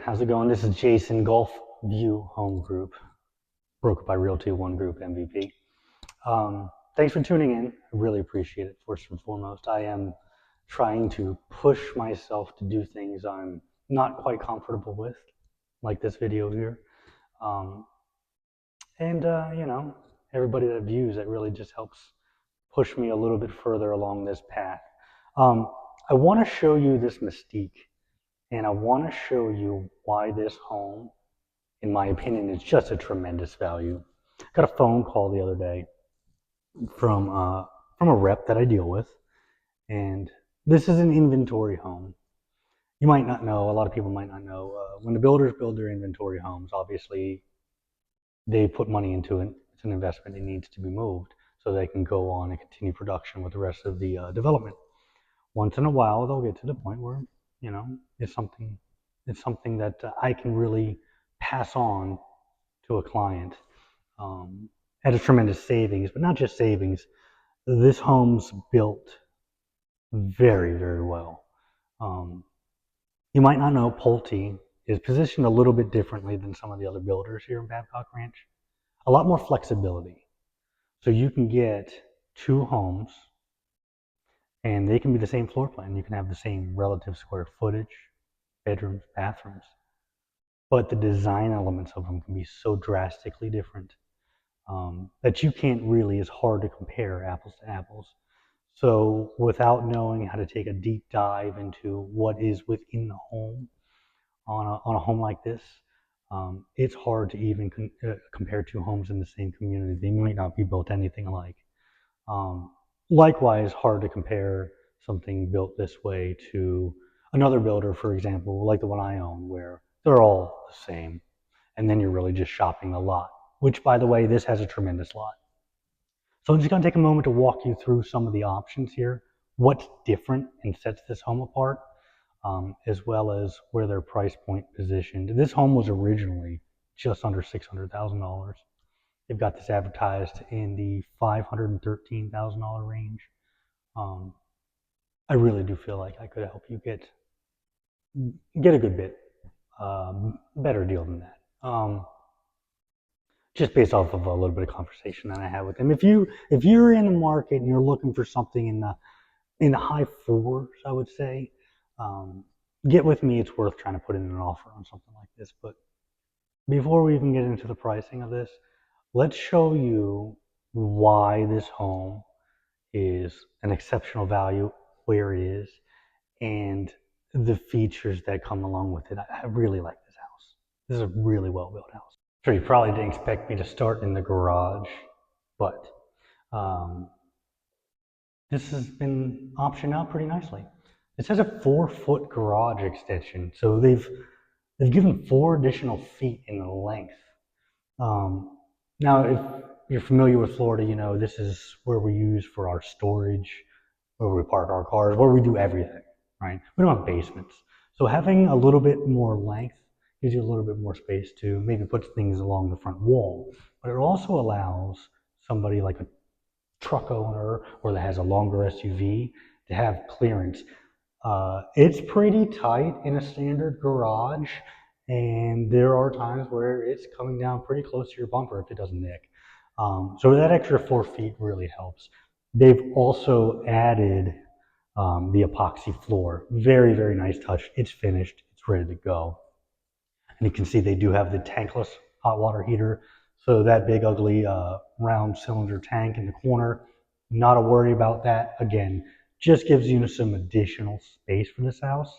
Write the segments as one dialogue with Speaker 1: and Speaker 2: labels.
Speaker 1: how's it going? This is Jason, Gulf View Home Group, brokered by Realty One Group MVP. Thanks for tuning in. I really appreciate it. First and foremost, I am trying to push myself to do things I'm not quite comfortable with, like this video here. Um, and everybody that views, it really just helps push me a little bit further along this path. Um, I want to show you this mystique, and I want to show you why this home, in my opinion, is just a tremendous value. I got a phone call the other day from a rep that I deal with, and this is an inventory home. You might not know, a lot of people might not know, when the builders build their inventory homes, obviously they put money into it. It's an investment. It needs to be moved so they can go on and continue production with the rest of the development. Once in a while, they'll get to the point where, it's something that I can really pass on to a client at a tremendous savings, but not just savings. This home's built very, very well. You might not know, Pulte is positioned a little bit differently than some of the other builders here in Babcock Ranch. A lot more flexibility. So you can get two homes and they can be the same floor plan. You can have the same relative square footage, bedrooms, bathrooms, but the design elements of them can be so drastically different that you can't really, it's hard to compare apples to apples. So without knowing how to take a deep dive into what is within the home on a home like this, it's hard to even compare two homes in the same community. They might not be built anything alike. Likewise, hard to compare something built this way to another builder, for example, like the one I own, where they're all the same. And then you're really just shopping the lot, which, by the way, this has a tremendous lot. So I'm just going to take a moment to walk you through some of the options here, what's different and sets this home apart, as well as where their price point positioned. This home was originally just under $600,000. They've got this advertised in the $513,000 range. I really do feel like I could help you get a good bit better deal than that. Just based off of a little bit of conversation that I had with them. If you're in the market and you're looking for something in the high fours, I would say, get with me. It's worth trying to put in an offer on something like this. But before we even get into the pricing of this, let's show you why this home is an exceptional value, where it is, and the features that come along with it. I really like this house. This is a really well-built house. Sure, you probably didn't expect me to start in the garage, but this has been optioned out pretty nicely. This has a 4-foot garage extension, so they've given 4 additional feet in length. Now, if you're familiar with Florida, you know this is where we use for our storage, where we park our cars, where we do everything, right? We don't have basements. So having a little bit more length gives you a little bit more space to maybe put things along the front wall. But it also allows somebody like a truck owner or that has a longer SUV to have clearance. It's pretty tight in a standard garage, and there are times where it's coming down pretty close to your bumper if it doesn't nick. So that extra 4 feet really helps. They've also added the epoxy floor. Very, very nice touch. It's finished. It's ready to go. And you can see they do have the tankless hot water heater. So that big, ugly, round cylinder tank in the corner, not a worry about that. Again, just gives you some additional space for this house.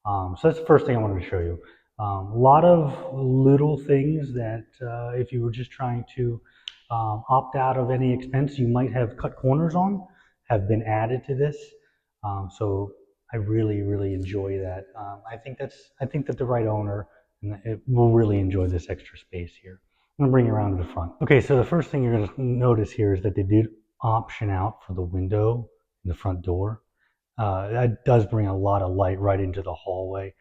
Speaker 1: So that's the first thing I wanted to show you. A lot of little things that if you were just trying to opt out of any expense you might have cut corners on have been added to this. So I really, really enjoy that. I think that the right owner will really enjoy this extra space here. I'm going to bring you around to the front. Okay, so the first thing you're going to notice here is that they did option out for the window in the front door. That does bring a lot of light right into the hallway.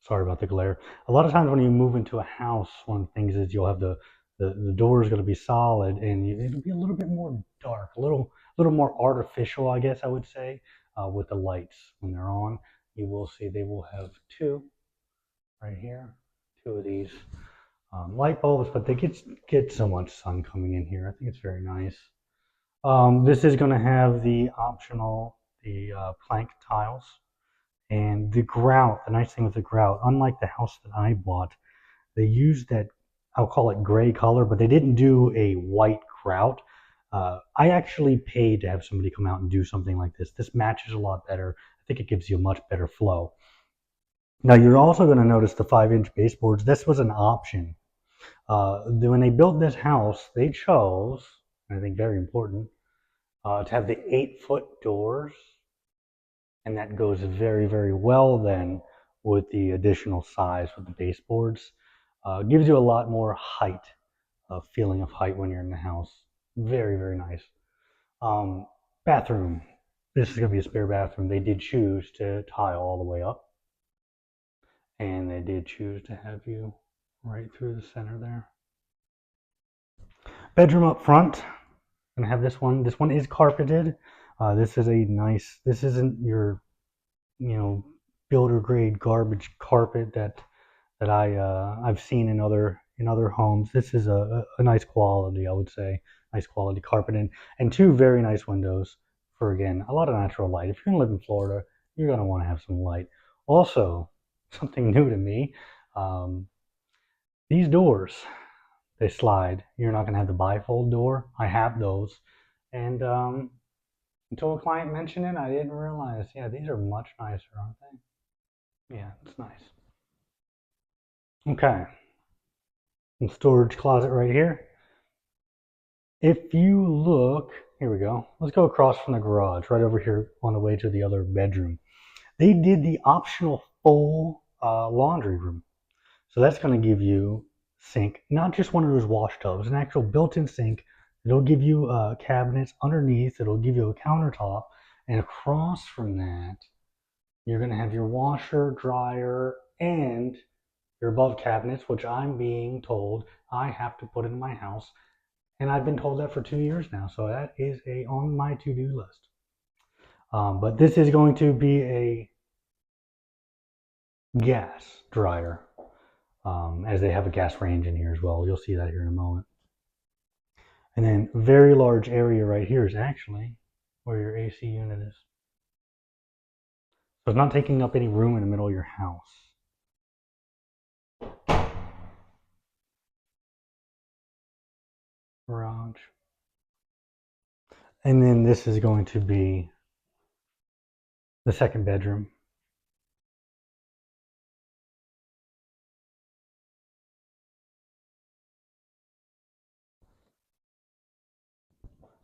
Speaker 1: Sorry about the glare. A lot of times when you move into a house, one of the things is you'll have the door is going to be solid and it'll be a little bit more dark, a little more artificial, I guess I would say, with the lights when they're on. You will see they will have 2 right here. Two of these light bulbs, but they get so much sun coming in here. I think it's very nice. This is going to have the optional plank tiles and the grout. The nice thing with the grout, unlike the house that I bought, they used that, I'll call it gray color, but they didn't do a white grout. I actually paid to have somebody come out and do something like this. This matches a lot better. I think it gives you a much better flow. Now you're also going to notice the 5-inch baseboards. This was an option. When they built this house, they chose, I think very important, to have the 8-foot doors, and that goes very, very well then with the additional size with the baseboards. Gives you a lot more height, feeling of height when you're in the house. Very, very nice. Um, Bathroom. This is going to be a spare bathroom. They did choose to tile all the way up, and they did choose to have you right through the center there. Bedroom up front. I'm gonna have this one. This one is carpeted. This is a nice. This isn't your, builder grade garbage carpet that I've seen in other homes. This is a nice quality, I would say, nice quality carpet, and two very nice windows for, again, a lot of natural light. If you're gonna live in Florida, you're gonna want to have some light. Also, something new to me, um, these doors, they slide. You're not gonna have the bifold door. I have those, and until a client mentioned it, I didn't realize. Yeah, these are much nicer, aren't they? Yeah, it's nice. Okay, and storage closet right here. If you look, here we go. Let's go across from the garage, right over here on the way to the other bedroom. They did the optional full laundry room. So that's going to give you sink, not just one of those wash tubs, an actual built-in sink. It'll give you cabinets underneath. It'll give you a countertop, and across from that, you're going to have your washer, dryer, and your above cabinets, which I'm being told I have to put in my house, and I've been told that for 2 years now. So that is on my to-do list. But this is going to be a gas dryer, as they have a gas range in here as well. You'll see that here in a moment. And then very large area right here is actually where your AC unit is. So it's not taking up any room in the middle of your house. Garage. And then this is going to be the second bedroom.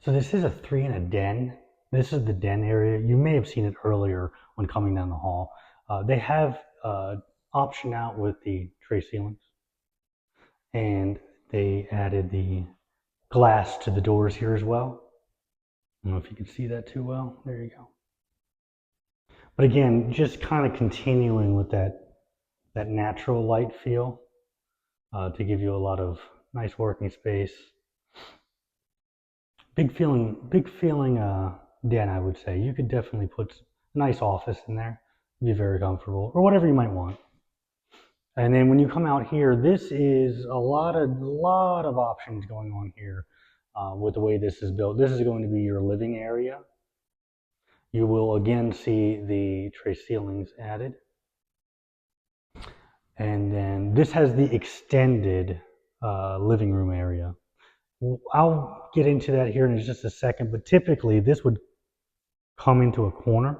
Speaker 1: So this is a 3 and a den. This is the den area. You may have seen it earlier when coming down the hall. They have option out with the tray ceilings, and they added the glass to the doors here as well. I don't know if you can see that too well. There you go. But again, just kind of continuing with that natural light feel to give you a lot of nice working space. Big feeling den, I would say. You could definitely put a nice office in there. Be very comfortable, or whatever you might want. And then when you come out here, this is a lot of options going on here with the way this is built. This is going to be your living area. You will again see the tray ceilings added. And then this has the extended living room area. I'll get into that here in just a second, but typically this would come into a corner,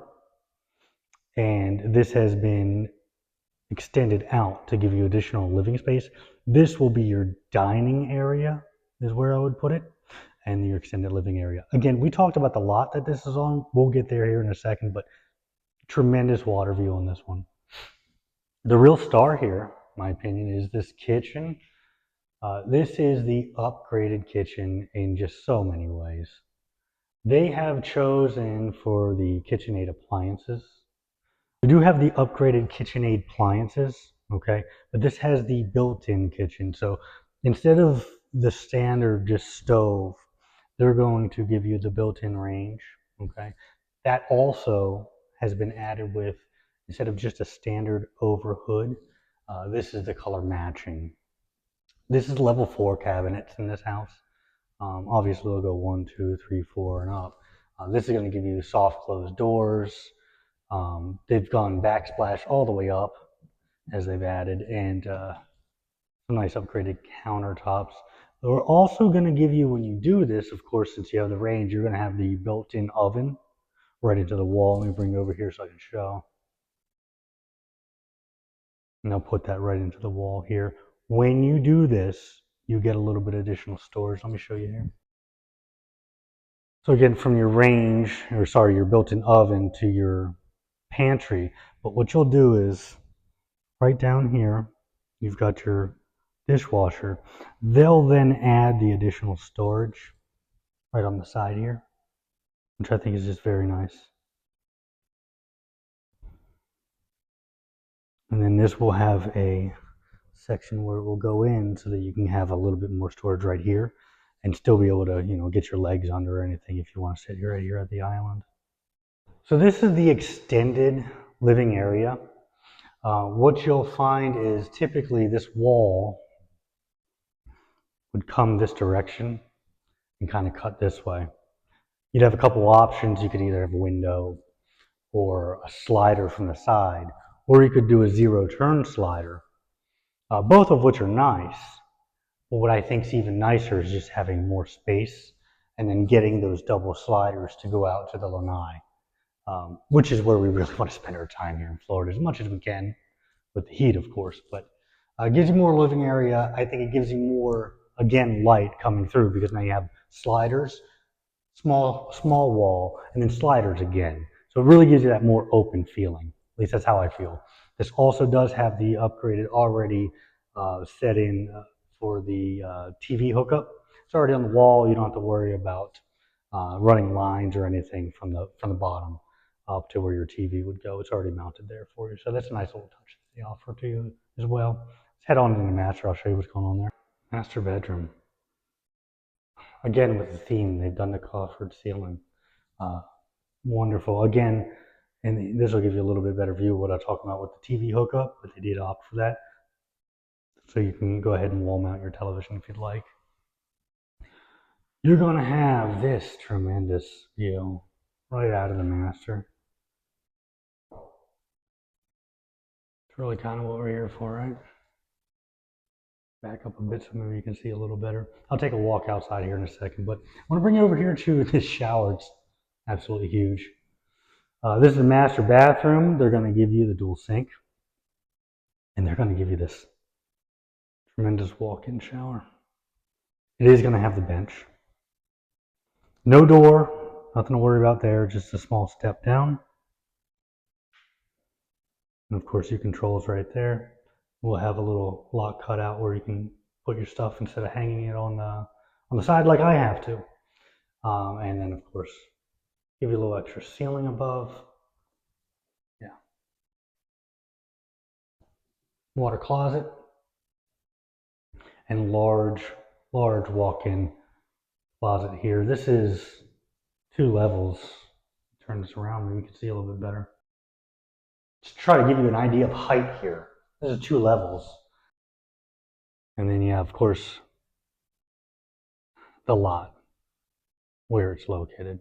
Speaker 1: and this has been extended out to give you additional living space. This will be your dining area, is where I would put it, and your extended living area. Again, we talked about the lot that this is on. We'll get there here in a second, but tremendous water view on this one. The real star here, in my opinion, is this kitchen. This is the upgraded kitchen in just so many ways. They have chosen for the KitchenAid appliances. We do have the upgraded KitchenAid appliances, okay? But this has the built-in kitchen. So instead of the standard just stove, they're going to give you the built-in range, okay? That also has been added with, instead of just a standard over hood, This is the color matching. This is level 4 cabinets in this house. Obviously, they'll go 1, 2, 3, 4, and up. This is going to give you soft closed doors. They've gone backsplash all the way up as they've added, and some nice upgraded countertops. We're also going to give you, when you do this, of course, since you have the range, you're going to have the built-in oven right into the wall. Let me bring it over here so I can show. And I'll put that right into the wall here. When you do this, you get a little bit of additional storage. Let me show you here. So again, from your range, or sorry, your built-in oven to your pantry, but what you'll do is right down here, you've got your dishwasher. They'll then add the additional storage right on the side here, which I think is just very nice. And then this will have a section where it will go in so that you can have a little bit more storage right here and still be able to, get your legs under or anything if you want to sit here right here at the island. So this is the extended living area. What you'll find is typically this wall would come this direction and kind of cut this way. You'd have a couple options. You could either have a window or a slider from the side, or you could do a zero turn slider, both of which are nice. But what I think is even nicer is just having more space and then getting those double sliders to go out to the lanai, which is where we really want to spend our time here in Florida, as much as we can, with the heat, of course. But it gives you more living area. I think it gives you more, again, light coming through because now you have sliders, small wall, and then sliders again. So it really gives you that more open feeling. At least that's how I feel. This also does have the upgraded already set in for the TV hookup. It's already on the wall. You don't have to worry about running lines or anything from the bottom up to where your TV would go. It's already mounted there for you. So that's a nice little touch that they offer to you as well. Let's head on into the master. I'll show you what's going on there. Master bedroom. Again, with the theme, they've done the coffered ceiling. Wonderful. Again, and this will give you a little bit better view of what I talked about with the TV hookup, but they did opt for that. So you can go ahead and wall mount your television if you'd like. You're going to have this tremendous view right out of the master. It's really kind of what we're here for, right? Back up a bit so maybe you can see a little better. I'll take a walk outside here in a second, but I want to bring you over here to this shower. It's absolutely huge. This is the master bathroom. They're going to give you the dual sink, and they're going to give you this tremendous walk-in shower. It is going to have the bench. No door, nothing to worry about there, just a small step down. And of course, your controls right there. We'll have a little lock cut out where you can put your stuff instead of hanging it on the side like I have to. And then of course, give you a little extra ceiling above. Yeah. Water closet. And large walk-in closet here. This is 2 levels. Turn this around, maybe you can see a little bit better. Just try to give you an idea of height here. This is 2 levels. And then you have, of course, the lot where it's located.